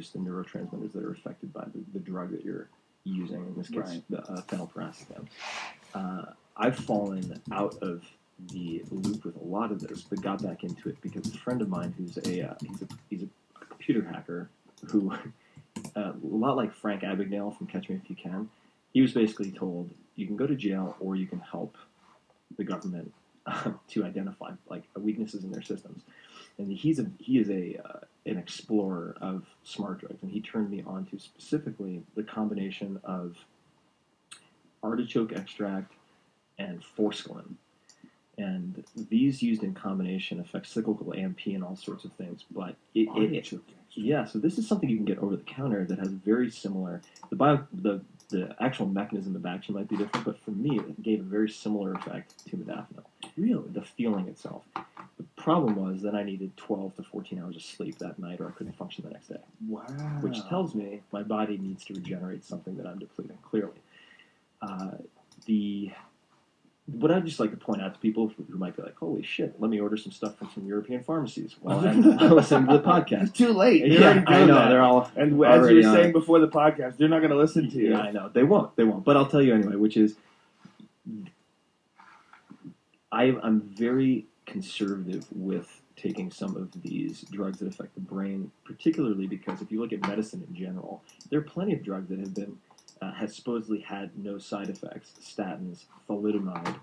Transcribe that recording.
produce the neurotransmitters that are affected by the drug that you're using, in this case, phenylpiracetam. I've fallen out of the loop with a lot of this, but got back into it because a friend of mine who's he's a computer hacker who, a lot like Frank Abagnale from Catch Me If You Can, he was basically told you can go to jail or you can help the government to identify like weaknesses in their systems. And he is an explorer of smart drugs, and he turned me on to specifically the combination of artichoke extract and forskolin. And these used in combination affect cyclical AMP and all sorts of things. But so this is something you can get over the counter that has very similar. The actual mechanism of action might be different, but for me, it gave a very similar effect to modafinil. Really, the feeling itself. The problem was that I needed 12 to 14 hours of sleep that night, or I couldn't function the next day. Wow. Which tells me my body needs to regenerate something that I'm depleting. Clearly, what I'd just like to point out to people who might be like, holy shit, let me order some stuff from some European pharmacies while I'm listening to the podcast. It's too late. Yeah, I know. They're all and as you were saying before the podcast, they're not going to listen to you. Yeah, I know. They won't. But I'll tell you anyway, which is I'm very conservative with taking some of these drugs that affect the brain, particularly because if you look at medicine in general, there are plenty of drugs that have been has supposedly had no side effects. Statins, thalidomide,